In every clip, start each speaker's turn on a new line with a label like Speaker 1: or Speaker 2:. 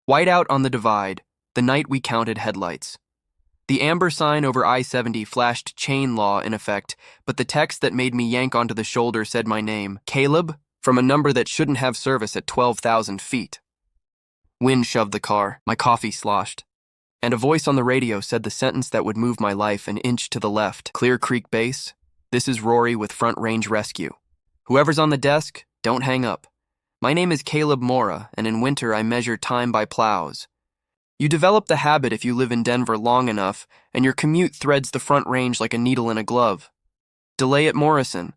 Speaker 1: Whiteout on the divide, the night we counted headlights. The amber sign over I-70 flashed chain law in effect, but the text that made me yank onto the shoulder said my name, Caleb, from a number that shouldn't have service at 12,000 feet. Wind shoved the car, my coffee sloshed, and a voice on the radio said the sentence that would move my life an inch to the left. Clear Creek Base, this is Rory with Front Range Rescue. Whoever's on the desk, don't hang up. My name is Caleb Mora, and in winter I measure time by plows. You develop the habit if you live in Denver long enough, and your commute threads the Front Range like a needle in a glove. Delay at Morrison.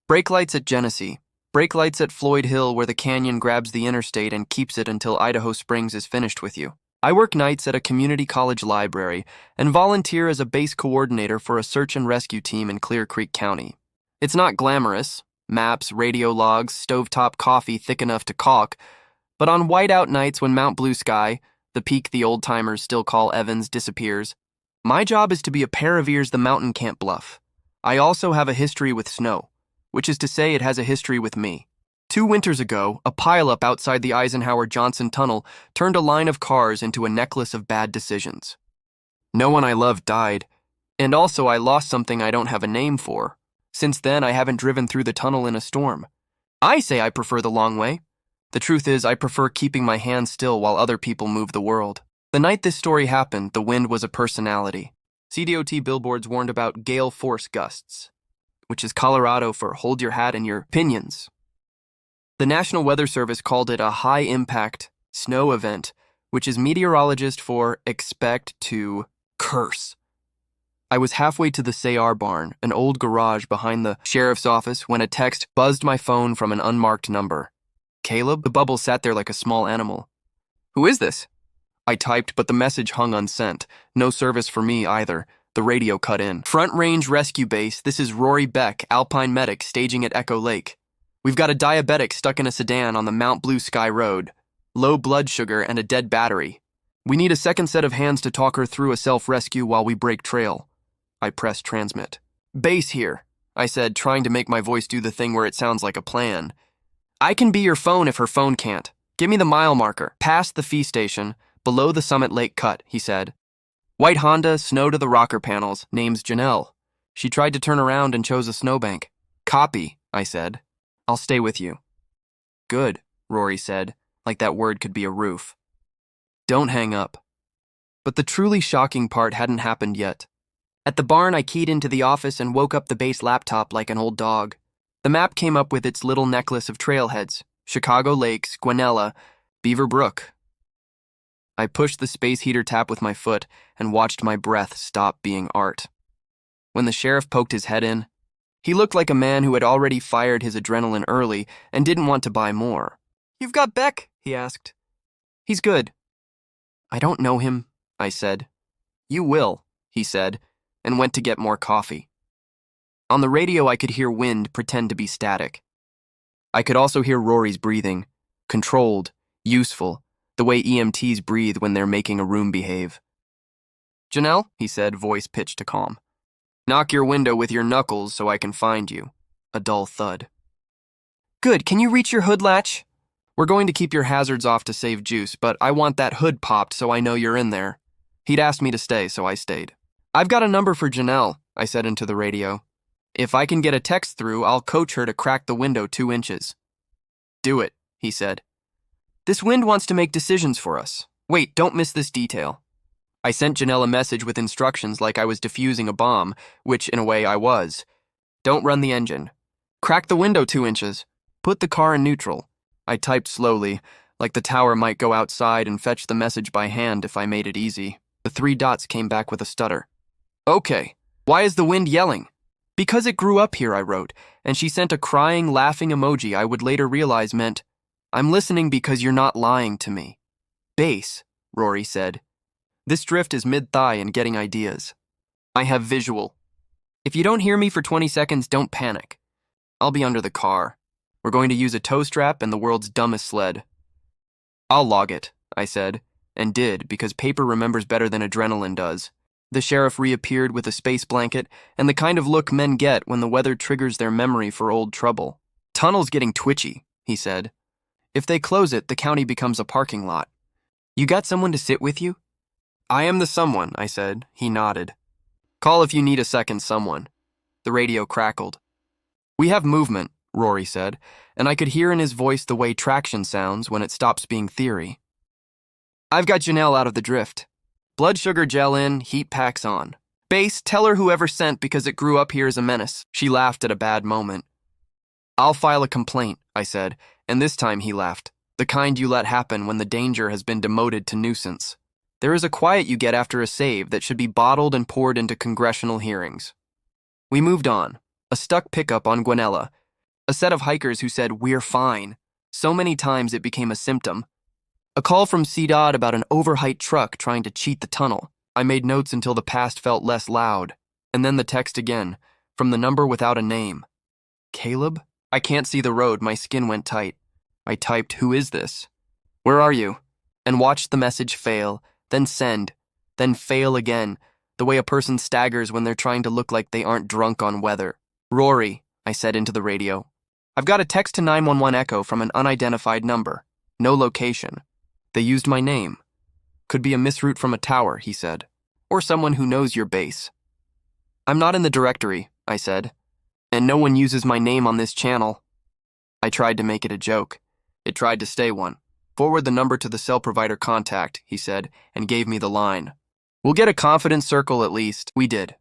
Speaker 1: Brake lights at Genesee. Brake lights at Floyd Hill where the canyon grabs the interstate and keeps it until Idaho Springs is finished with you. I work nights at a community college library and volunteer as a base coordinator for a search and rescue team in Clear Creek County. It's not glamorous. Maps, radio logs, stovetop coffee thick enough to caulk, but on whiteout nights when Mount Blue Sky, the peak the old-timers still call Evans, disappears, my job is to be a pair of ears the mountain can't bluff. I also have a history with snow, which is to say it has a history with me. 2 winters ago, a pileup outside the Eisenhower-Johnson Tunnel turned a line of cars into a necklace of bad decisions. No one I loved died, and also I lost something I don't have a name for. Since then, I haven't driven through the tunnel in a storm. I say I prefer the long way. The truth is, I prefer keeping my hands still while other people move the world. The night this story happened, the wind was a personality. CDOT billboards warned about gale force gusts, which is Colorado for hold your hat and your pinions. The National Weather Service called it a high-impact snow event, which is meteorologist for expect to curse. I was halfway to the Sayar barn, an old garage behind the sheriff's office, when a text buzzed my phone from an unmarked number. Caleb? The bubble sat there like a small animal. Who is this? I typed, but the message hung unsent. No service for me either. The radio cut in. Front Range Rescue Base, this is Rory Beck, alpine medic, staging at Echo Lake. We've got a diabetic stuck in a sedan on the Mount Blue Sky Road. Low blood sugar and a dead battery. We need a second set of hands to talk her through a self-rescue while we break trail. I pressed transmit. Base here, I said, trying to make my voice do the thing where it sounds like a plan. I can be your phone if her phone can't. Give me the mile marker. Past the fee station, below the Summit Lake cut, he said. White Honda, snow to the rocker panels, name's Janelle. She tried to turn around and chose a snowbank. Copy, I said. I'll stay with you. Good, Rory said, like that word could be a roof. Don't hang up. But the truly shocking part hadn't happened yet. At the barn, I keyed into the office and woke up the base laptop like an old dog. The map came up with its little necklace of trailheads, Chicago Lakes, Guanella, Beaver Brook. I pushed the space heater tap with my foot and watched my breath stop being art. When the sheriff poked his head in, he looked like a man who had already fired his adrenaline early and didn't want to buy more. You've got Beck? He asked. He's good. I don't know him, I said. You will, he said, and went to get more coffee. On the radio, I could hear wind pretend to be static. I could also hear Rory's breathing, controlled, useful, the way EMTs breathe when they're making a room behave. Janelle, he said, voice pitched to calm. Knock your window with your knuckles so I can find you. A dull thud. Good, can you reach your hood latch? We're going to keep your hazards off to save juice, but I want that hood popped so I know you're in there. He'd asked me to stay, so I stayed. I've got a number for Janelle, I said into the radio. If I can get a text through, I'll coach her to crack the window 2 inches. Do it, he said. This wind wants to make decisions for us. Wait, don't miss this detail. I sent Janelle a message with instructions like I was defusing a bomb, which in a way I was. Don't run the engine. Crack the window 2 inches. Put the car in neutral. I typed slowly, like the tower might go outside and fetch the message by hand if I made it easy. The 3 dots came back with a stutter. Okay, why is the wind yelling? Because it grew up here, I wrote, and she sent a crying, laughing emoji I would later realize meant, I'm listening because you're not lying to me. Base, Rory said. This drift is mid-thigh and getting ideas. I have visual. If you don't hear me for 20 seconds, don't panic. I'll be under the car. We're going to use a tow strap and the world's dumbest sled. I'll log it, I said, and did, because paper remembers better than adrenaline does. The sheriff reappeared with a space blanket and the kind of look men get when the weather triggers their memory for old trouble. Tunnel's getting twitchy, he said. If they close it, the county becomes a parking lot. You got someone to sit with you? I am the someone, I said. He nodded. Call if you need a second someone. The radio crackled. We have movement, Rory said, and I could hear in his voice the way traction sounds when it stops being theory. I've got Janelle out of the drift. Blood sugar gel in, heat packs on. Base, tell her whoever sent because it grew up here is a menace. She laughed at a bad moment. I'll file a complaint, I said, and this time he laughed. The kind you let happen when the danger has been demoted to nuisance. There is a quiet you get after a save that should be bottled and poured into congressional hearings. We moved on. A stuck pickup on Gwinnett. A set of hikers who said, "We're fine." So many times it became a symptom. A call from CDOT about an overheight truck trying to cheat the tunnel. I made notes until the past felt less loud. And then the text again, from the number without a name. Caleb? I can't see the road, my skin went tight. I typed, "Who is this? Where are you?" And watched the message fail, then send, then fail again, the way a person staggers when they're trying to look like they aren't drunk on weather. Rory, I said into the radio. I've got a text to 911 echo from an unidentified number. No location. They used my name. Could be a misroute from a tower, he said. Or someone who knows your base. I'm not in the directory, I said. And no one uses my name on this channel. I tried to make it a joke. It tried to stay one. Forward the number to the cell provider contact, he said, and gave me the line. We'll get a confidence circle at least. We did.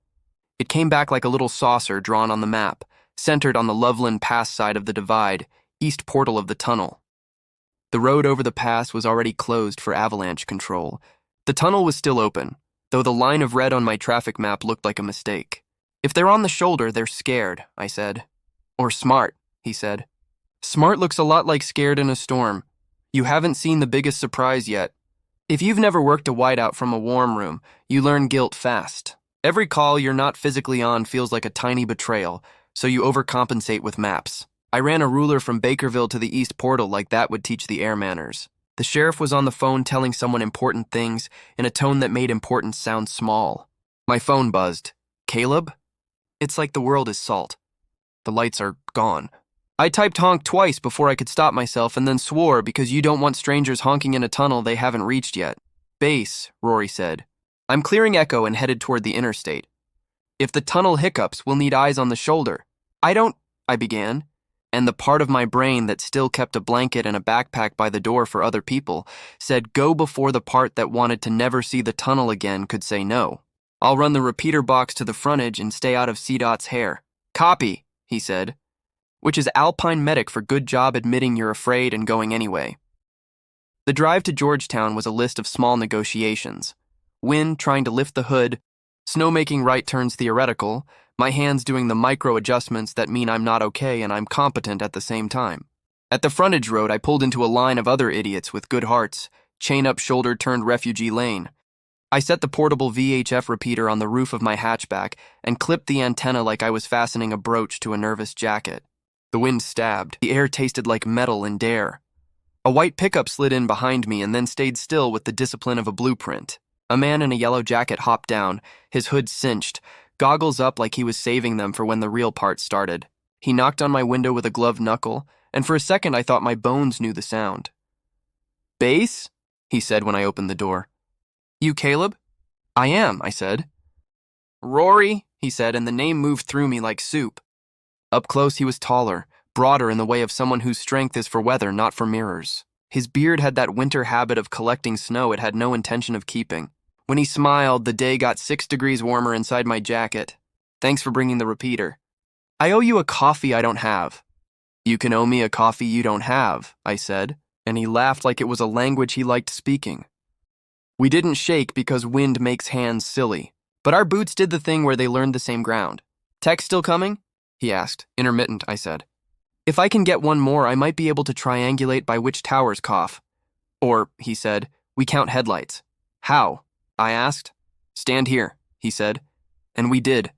Speaker 1: It came back like a little saucer drawn on the map, centered on the Loveland Pass side of the divide, east portal of the tunnel. The road over the pass was already closed for avalanche control. The tunnel was still open, though the line of red on my traffic map looked like a mistake. If they're on the shoulder, they're scared, I said. Or smart, he said. Smart looks a lot like scared in a storm. You haven't seen the biggest surprise yet. If you've never worked a whiteout from a warm room, you learn guilt fast. Every call you're not physically on feels like a tiny betrayal, so you overcompensate with maps. I ran a ruler from Bakerville to the East Portal like that would teach the air manners. The sheriff was on the phone telling someone important things in a tone that made importance sound small. My phone buzzed. Caleb? It's like the world is salt. The lights are gone. I typed honk twice before I could stop myself and then swore because you don't want strangers honking in a tunnel they haven't reached yet. Base, Rory said. I'm clearing echo and headed toward the interstate. If the tunnel hiccups, we'll need eyes on the shoulder. I began, and the part of my brain that still kept a blanket and a backpack by the door for other people said go before the part that wanted to never see the tunnel again could say no. I'll run the repeater box to the frontage and stay out of CDOT's hair. Copy, he said, which is alpine medic for good job admitting you're afraid and going anyway. The drive to Georgetown was a list of small negotiations. Wind trying to lift the hood, snow making right turns theoretical, my hands doing the micro adjustments that mean I'm not okay and I'm competent at the same time. At the frontage road, I pulled into a line of other idiots with good hearts, chain up shoulder turned refugee lane. I set the portable VHF repeater on the roof of my hatchback and clipped the antenna like I was fastening a brooch to a nervous jacket. The wind stabbed. The air tasted like metal and dare. A white pickup slid in behind me and then stayed still with the discipline of a blueprint. A man in a yellow jacket hopped down, his hood cinched, goggles up like he was saving them for when the real part started. He knocked on my window with a gloved knuckle, and for a second I thought my bones knew the sound. Base? He said when I opened the door. You Caleb? I am, I said. Rory, he said, and the name moved through me like soup. Up close he was taller, broader in the way of someone whose strength is for weather, not for mirrors. His beard had that winter habit of collecting snow it had no intention of keeping. When he smiled, the day got 6 degrees warmer inside my jacket. Thanks for bringing the repeater. I owe you a coffee I don't have. You can owe me a coffee you don't have, I said, and he laughed like it was a language he liked speaking. We didn't shake because wind makes hands silly, but our boots did the thing where they learned the same ground. Text still coming? He asked. Intermittent, I said. If I can get one more, I might be able to triangulate by which towers cough. Or, he said, we count headlights. How? I asked. Stand here, he said. And we did.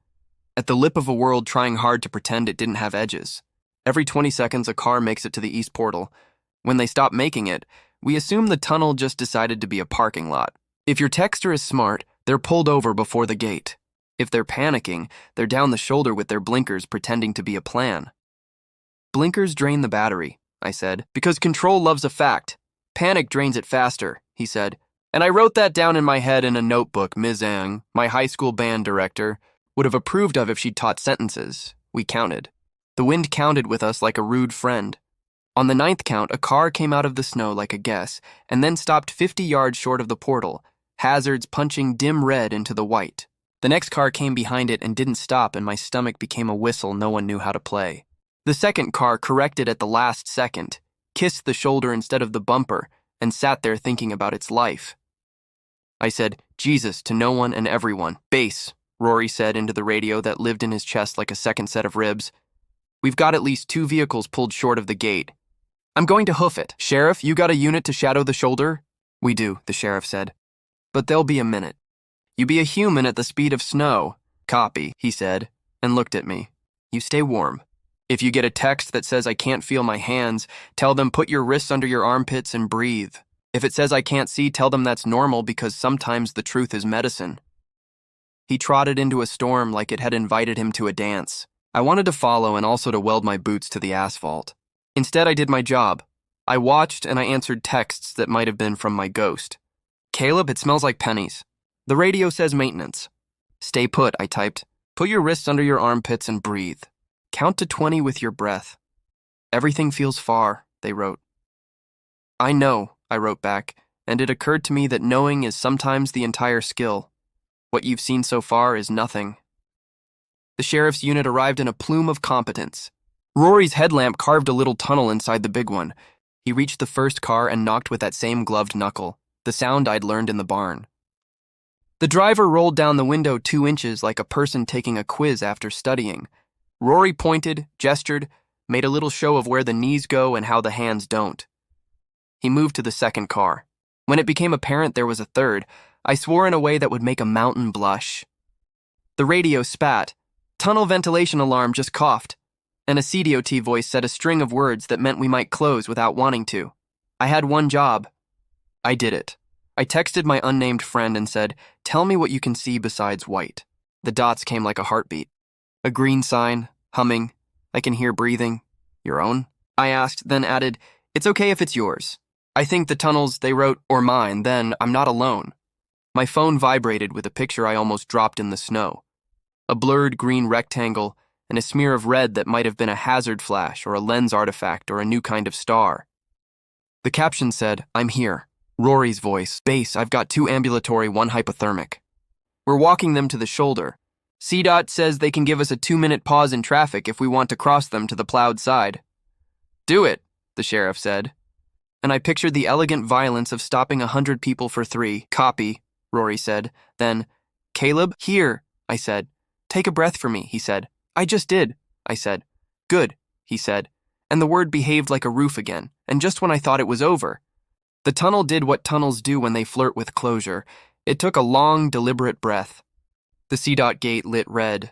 Speaker 1: At the lip of a world trying hard to pretend it didn't have edges. Every 20 seconds, a car makes it to the East Portal. When they stop making it, we assume the tunnel just decided to be a parking lot. If your texter is smart, they're pulled over before the gate. If they're panicking, they're down the shoulder with their blinkers pretending to be a plan. Blinkers drain the battery, I said, because control loves a fact. Panic drains it faster, he said, And I wrote that down in my head in a notebook Ms. Ang, my high school band director, would have approved of if she'd taught sentences. We counted. The wind counted with us like a rude friend. On the 9th count, a car came out of the snow like a guess, and then stopped 50 yards short of the portal, hazards punching dim red into the white. The next car came behind it and didn't stop, and my stomach became a whistle no one knew how to play. The second car corrected at the last second, kissed the shoulder instead of the bumper, and sat there thinking about its life. I said, Jesus, to no one and everyone. Base, Rory said into the radio that lived in his chest like a second set of ribs. We've got at least 2 vehicles pulled short of the gate. I'm going to hoof it. Sheriff, you got a unit to shadow the shoulder? We do, the sheriff said. But there'll be a minute. You be a human at the speed of snow. Copy, he said, and looked at me. You stay warm. If you get a text that says I can't feel my hands, tell them put your wrists under your armpits and breathe. If it says I can't see, tell them that's normal because sometimes the truth is medicine. He trotted into a storm like it had invited him to a dance. I wanted to follow and also to weld my boots to the asphalt. Instead, I did my job. I watched and I answered texts that might have been from my ghost. Caleb, it smells like pennies. The radio says maintenance. Stay put, I typed. Put your wrists under your armpits and breathe. Count to 20 with your breath. Everything feels far, they wrote. I know, I wrote back, and it occurred to me that knowing is sometimes the entire skill. What you've seen so far is nothing. The sheriff's unit arrived in a plume of competence. Rory's headlamp carved a little tunnel inside the big one. He reached the first car and knocked with that same gloved knuckle, the sound I'd learned in the barn. The driver rolled down the window 2 inches like a person taking a quiz after studying. Rory pointed, gestured, made a little show of where the knees go and how the hands don't. He moved to the second car. When it became apparent there was a third, I swore in a way that would make a mountain blush. The radio spat. Tunnel ventilation alarm just coughed. And a CDOT voice said a string of words that meant we might close without wanting to. I had one job. I did it. I texted my unnamed friend and said, tell me what you can see besides white. The dots came like a heartbeat. A green sign, humming. I can hear breathing. Your own? I asked, then added, it's okay if it's yours. I think the tunnels, they wrote, or mine, then I'm not alone. My phone vibrated with a picture I almost dropped in the snow. A blurred green rectangle, and a smear of red that might have been a hazard flash or a lens artifact or a new kind of star. The caption said, I'm here. Rory's voice, base, I've got 2 ambulatory, 1 hypothermic. We're walking them to the shoulder. CDOT says they can give us a 2-minute pause in traffic if we want to cross them to the plowed side. Do it, the sheriff said. And I pictured the elegant violence of stopping 100 people for 3. Copy, Rory said. Then, Caleb, here, I said. Take a breath for me, he said. I just did, I said. Good, he said, and the word behaved like a roof again, and just when I thought it was over. The tunnel did what tunnels do when they flirt with closure. It took a long, deliberate breath. The CDOT gate lit red.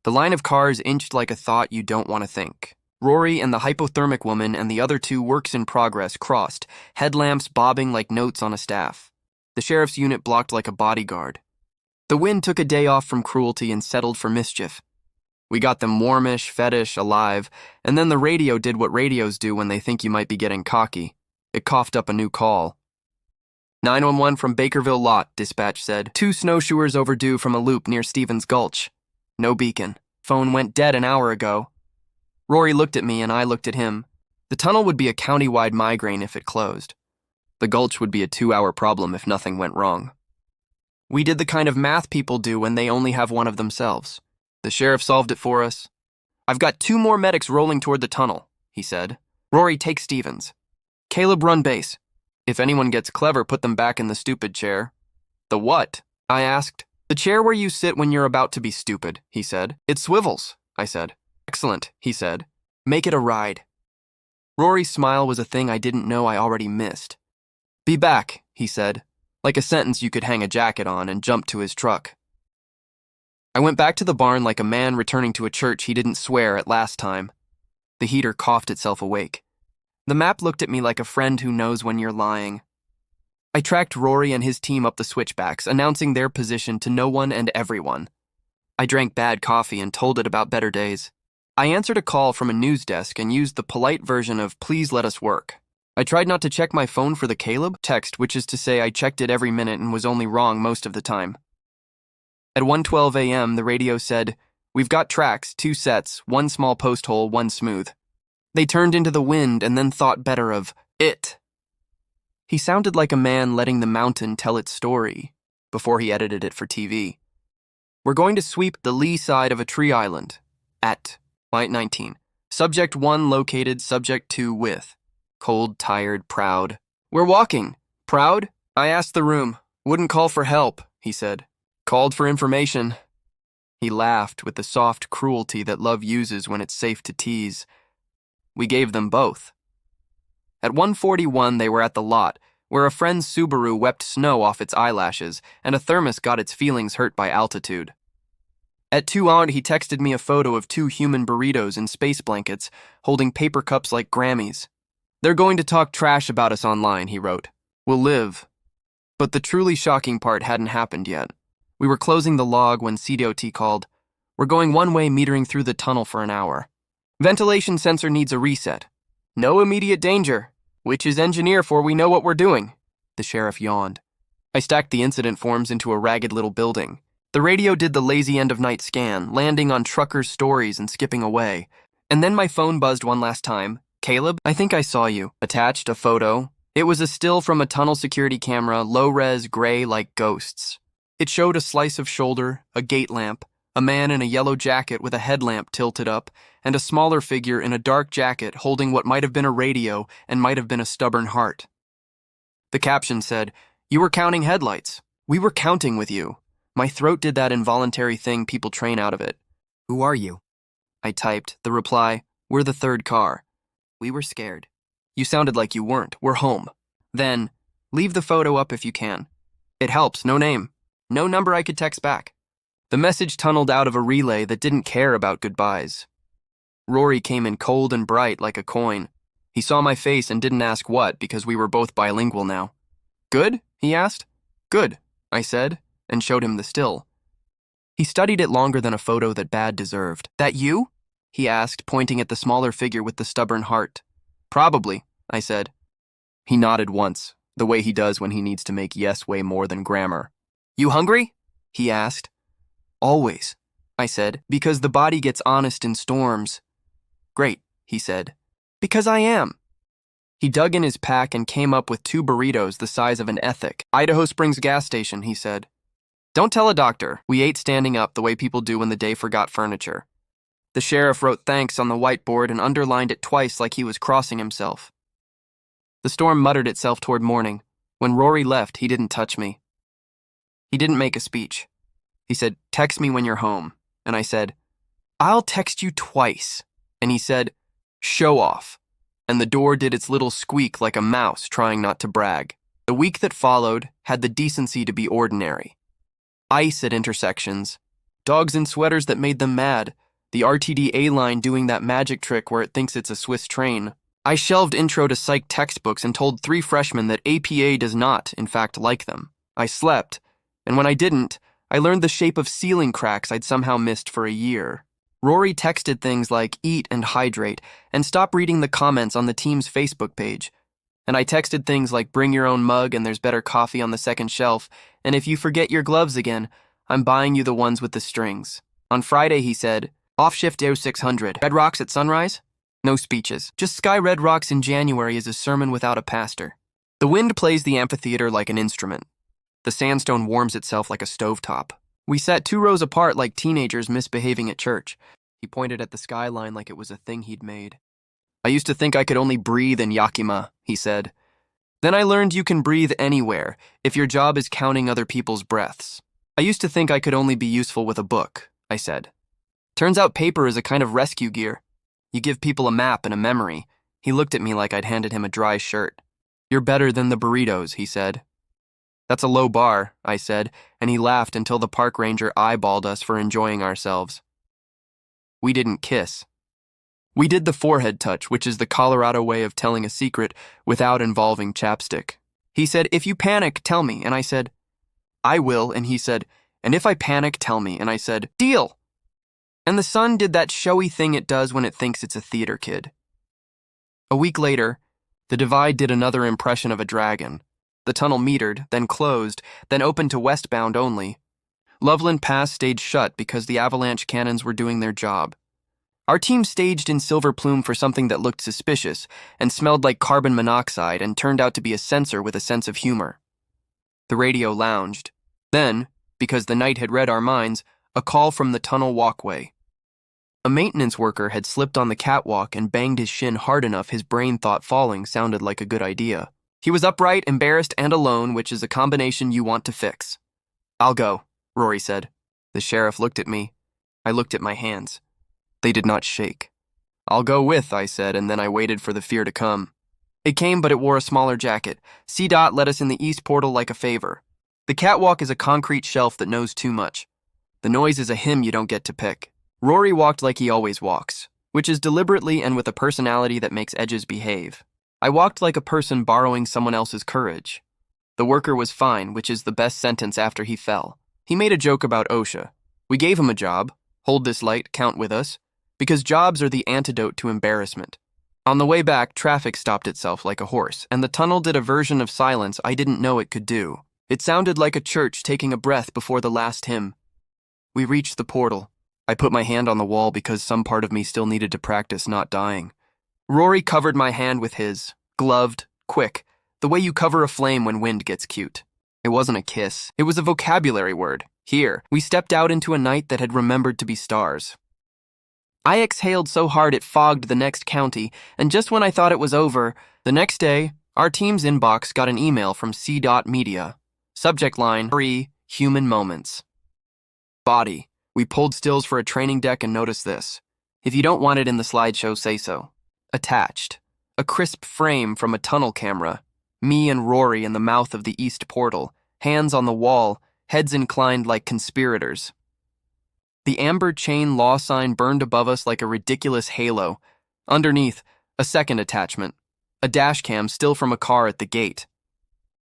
Speaker 1: The line of cars inched like a thought you don't want to think. Rory and the hypothermic woman and the other 2 works in progress crossed, headlamps bobbing like notes on a staff. The sheriff's unit blocked like a bodyguard. The wind took a day off from cruelty and settled for mischief. We got them warmish, fetish, alive, and then the radio did what radios do when they think you might be getting cocky. It coughed up a new call. 911 from Bakerville Lot, dispatch said. 2 snowshoers overdue from a loop near Stevens Gulch. No beacon. Phone went dead an hour ago. Rory looked at me and I looked at him. The tunnel would be a county-wide migraine if it closed. The gulch would be a 2-hour problem if nothing went wrong. We did the kind of math people do when they only have one of themselves. The sheriff solved it for us. I've got 2 more medics rolling toward the tunnel, he said. Rory, take Stevens. Caleb, run base. If anyone gets clever, put them back in the stupid chair. The what? I asked. The chair where you sit when you're about to be stupid, he said. It swivels, I said. Excellent, he said. Make it a ride. Rory's smile was a thing I didn't know I already missed. Be back, he said, like a sentence you could hang a jacket on, and jumped to his truck. I went back to the barn like a man returning to a church he didn't swear at last time. The heater coughed itself awake. The map looked at me like a friend who knows when you're lying. I tracked Rory and his team up the switchbacks, announcing their position to no one and everyone. I drank bad coffee and told it about better days. I answered a call from a news desk and used the polite version of "please let us work." I tried not to check my phone for the Caleb text, which is to say I checked it every minute and was only wrong most of the time. At 1:12 a.m., the radio said, "We've got tracks, 2 sets, 1 small post hole, 1 smooth." They turned into the wind and then thought better of it. He sounded like a man letting the mountain tell its story before he edited it for TV. "We're going to sweep the lee side of a tree island at 19. Subject 1 located, subject 2 with. Cold, tired, proud. We're walking. Proud? I asked the room. Wouldn't call for help, he said. Called for information." He laughed with the soft cruelty that love uses when it's safe to tease. We gave them both. At 1:41, they were at the lot, where a friend's Subaru wept snow off its eyelashes, and a thermos got its feelings hurt by altitude. At 2:00, he texted me a photo of 2 human burritos in space blankets, holding paper cups like Grammys. "They're going to talk trash about us online," he wrote. "We'll live." But the truly shocking part hadn't happened yet. We were closing the log when CDOT called. "We're going one-way metering through the tunnel for an hour. Ventilation sensor needs a reset. No immediate danger. Which is engineer for we know what we're doing." The sheriff yawned. I stacked the incident forms into a ragged little building. The radio did the lazy end-of-night scan, landing on truckers' stories and skipping away. And then my phone buzzed one last time. "Caleb, I think I saw you." Attached, a photo. It was a still from a tunnel security camera, low-res, gray like ghosts. It showed a slice of shoulder, a gate lamp, a man in a yellow jacket with a headlamp tilted up, and a smaller figure in a dark jacket holding what might have been a radio and might have been a stubborn heart. The caption said, "You were counting headlights. We were counting with you." My throat did that involuntary thing people train out of it. "Who are you?" I typed. The reply, "We're the 3rd car." "We were scared." "You sounded like you weren't. We're home." Then, "Leave the photo up if you can. It helps, no name. No number I could text back." The message tunneled out of a relay that didn't care about goodbyes. Rory came in cold and bright like a coin. He saw my face and didn't ask what because we were both bilingual now. "Good?" he asked. "Good," I said, and showed him the still. He studied it longer than a photo that bad deserved. "That you?" he asked, pointing at the smaller figure with the stubborn heart. "Probably," I said. He nodded once, the way he does when he needs to make yes weigh more than grammar. "You hungry?" he asked. "Always," I said, "because the body gets honest in storms." "Great," he said, "because I am." He dug in his pack and came up with 2 burritos the size of an ethic. "Idaho Springs gas station," he said. "Don't tell a doctor." We ate standing up the way people do when the day forgot furniture. The sheriff wrote thanks on the whiteboard and underlined it twice like he was crossing himself. The storm muttered itself toward morning. When Rory left, he didn't touch me. He didn't make a speech. He said, "Text me when you're home." And I said, "I'll text you twice." And he said, "Show off." And the door did its little squeak like a mouse trying not to brag. The week that followed had the decency to be ordinary. Ice at intersections. Dogs in sweaters that made them mad. The RTD line doing that magic trick where it thinks it's a Swiss train. I shelved intro to psych textbooks and told 3 freshmen that APA does not, in fact, like them. I slept, and when I didn't, I learned the shape of ceiling cracks I'd somehow missed for a year. Rory texted things like "eat and hydrate" and stop reading the comments on the team's Facebook page. And I texted things like "bring your own mug and there's better coffee on the second shelf, and if you forget your gloves again, I'm buying you the ones with the strings." On Friday, he said, "Off shift 0600. Red Rocks at sunrise?" No speeches. Just Sky Red Rocks in January is a sermon without a pastor. The wind plays the amphitheater like an instrument. The sandstone warms itself like a stovetop. We sat 2 rows apart like teenagers misbehaving at church. He pointed at the skyline like it was a thing he'd made. "I used to think I could only breathe in Yakima," he said. "Then I learned you can breathe anywhere if your job is counting other people's breaths. I used to think I could only be useful with a book," I said. "Turns out paper is a kind of rescue gear. You give people a map and a memory." He looked at me like I'd handed him a dry shirt. "You're better than the burritos," he said. "That's a low bar," I said, and he laughed until the park ranger eyeballed us for enjoying ourselves. We didn't kiss. We did the forehead touch, which is the Colorado way of telling a secret without involving chapstick. He said, "If you panic, tell me." And I said, "I will." And he said, "And if I panic, tell me." And I said, "Deal." And the sun did that showy thing it does when it thinks it's a theater kid. A week later, The divide did another impression of a dragon. The tunnel metered, then closed, then opened to westbound only. Loveland Pass stayed shut because the avalanche cannons were doing their job. Our team staged in Silver Plume for something that looked suspicious and smelled like carbon monoxide and turned out to be a sensor with a sense of humor. The radio lounged. Then, because the night had read our minds, a call from the tunnel walkway. A maintenance worker had slipped on the catwalk and banged his shin hard enough his brain thought falling sounded like a good idea. He was upright, embarrassed, and alone, which is a combination you want to fix. "I'll go," Rory said. The sheriff looked at me. I looked at my hands. They did not shake. "I'll go with," I said, and then I waited for the fear to come. It came, but it wore a smaller jacket. CDOT let us in the east portal like a favor. The catwalk is a concrete shelf that knows too much. The noise is a hymn you don't get to pick. Rory walked like he always walks, which is deliberately and with a personality that makes edges behave. I walked like a person borrowing someone else's courage. The worker was fine, which is the best sentence after he fell. He made a joke about OSHA. We gave him a job, hold this light, count with us, because jobs are the antidote to embarrassment. On the way back, traffic stopped itself like a horse, and the tunnel did a version of silence I didn't know it could do. It sounded like a church taking a breath before the last hymn. We reached the portal. I put my hand on the wall because some part of me still needed to practice not dying. Rory covered my hand with his, gloved, quick, the way you cover a flame when wind gets cute. It wasn't a kiss. It was a vocabulary word. Here, we stepped out into a night that had remembered to be stars. I exhaled so hard it fogged the next county, and just when I thought it was over, the next day, our team's inbox got an email from CDOT Media. Subject line, 3 human moments. Body. We pulled stills for a training deck and noticed this. If you don't want it in the slideshow, say so. Attached. A crisp frame from a tunnel camera. Me and Rory in the mouth of the east portal, hands on the wall, heads inclined like conspirators. The amber chain law sign burned above us like a ridiculous halo. Underneath, a second attachment. A dash cam still from a car at the gate.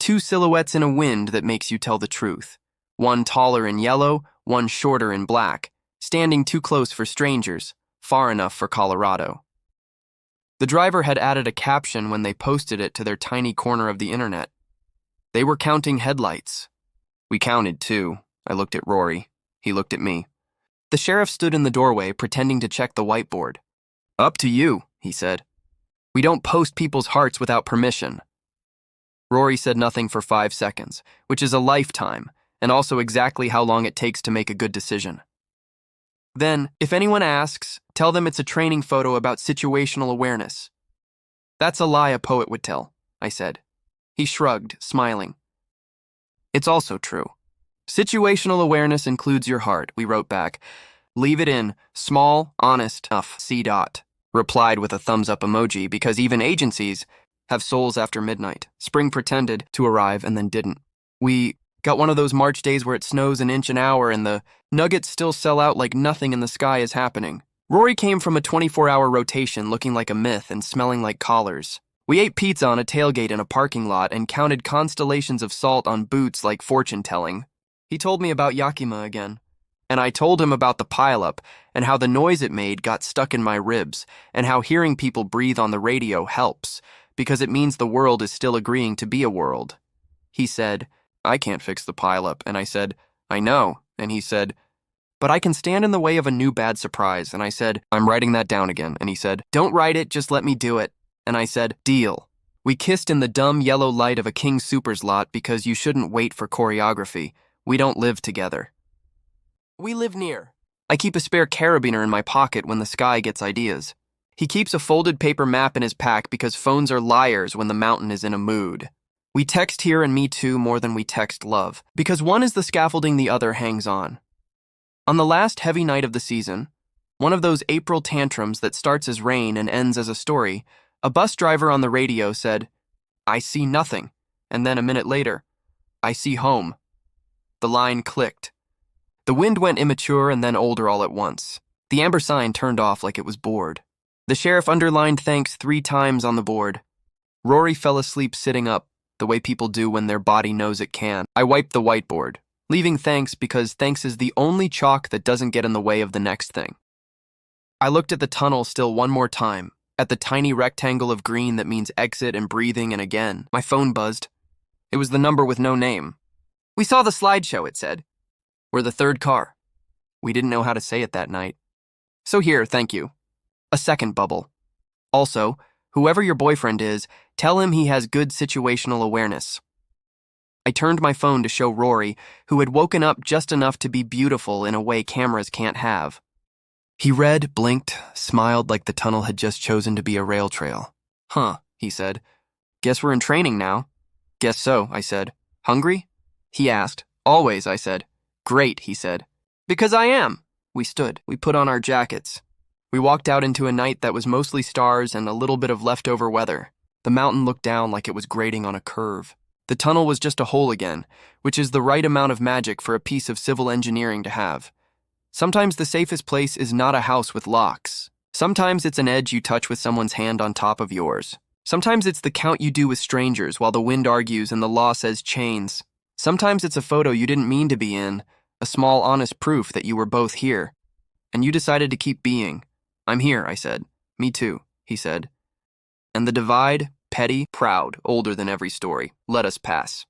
Speaker 1: 2 silhouettes in a wind that makes you tell the truth. One taller in yellow, one shorter in black, standing too close for strangers, far enough for Colorado. The driver had added a caption when they posted it to their tiny corner of the internet. They were counting headlights. We counted too. I looked at Rory. He looked at me. The sheriff stood in the doorway, pretending to check the whiteboard. "Up to you," he said. "We don't post people's hearts without permission." Rory said nothing for 5 seconds, which is a lifetime, and also exactly how long it takes to make a good decision. Then, if anyone asks, tell them it's a training photo about situational awareness. "That's a lie a poet would tell," I said. He shrugged, smiling. "It's also true. Situational awareness includes your heart," we wrote back. "Leave it in, small, honest, enough, CDOT," replied with a thumbs-up emoji because even agencies have souls after midnight. Spring pretended to arrive and then didn't. We got one of those March days where it snows an inch an hour and the nuggets still sell out like nothing in the sky is happening. Rory came from a 24-hour rotation looking like a myth and smelling like collars. We ate pizza on a tailgate in a parking lot and counted constellations of salt on boots like fortune-telling. He told me about Yakima again, and I told him about the pileup and how the noise it made got stuck in my ribs and how hearing people breathe on the radio helps because it means the world is still agreeing to be a world. He said, "I can't fix the pileup," and I said, "I know," and he said, "But I can stand in the way of a new bad surprise," and I said, "I'm writing that down again," and he said, "Don't write it, just let me do it," and I said, "Deal." We kissed in the dumb yellow light of a King Soopers lot because you shouldn't wait for choreography. We don't live together. We live near. I keep a spare carabiner in my pocket when the sky gets ideas. He keeps a folded paper map in his pack because phones are liars when the mountain is in a mood. We text here and me too more than we text love, because one is the scaffolding the other hangs on. On the last heavy night of the season, one of those April tantrums that starts as rain and ends as a story, a bus driver on the radio said, "I see nothing," and then a minute later, "I see home." The line clicked. The wind went immature and then older all at once. The amber sign turned off like it was bored. The sheriff underlined thanks 3 times on the board. Rory fell asleep sitting up, the way people do when their body knows it can. I wiped the whiteboard, leaving thanks because thanks is the only chalk that doesn't get in the way of the next thing. I looked at the tunnel still one more time, at the tiny rectangle of green that means exit and breathing and again. My phone buzzed. It was the number with no name. "We saw the slideshow," it said. "We're the third car." We didn't know how to say it that night. "So here, thank you." A second bubble. "Also, whoever your boyfriend is, tell him he has good situational awareness." I turned my phone to show Rory, who had woken up just enough to be beautiful in a way cameras can't have. He read, blinked, smiled like the tunnel had just chosen to be a rail trail. "Huh," he said. "Guess we're in training now." "Guess so," I said. "Hungry?" He asked. "Always," I said. "Great," he said. "Because I am." We stood. We put on our jackets. We walked out into a night that was mostly stars and a little bit of leftover weather. The mountain looked down like it was grading on a curve. The tunnel was just a hole again, which is the right amount of magic for a piece of civil engineering to have. Sometimes the safest place is not a house with locks. Sometimes it's an edge you touch with someone's hand on top of yours. Sometimes it's the count you do with strangers while the wind argues and the law says chains. Sometimes it's a photo you didn't mean to be in, a small honest proof that you were both here. And you decided to keep being. "I'm here," I said. "Me too," he said. And the divide, petty, proud, older than every story, let us pass.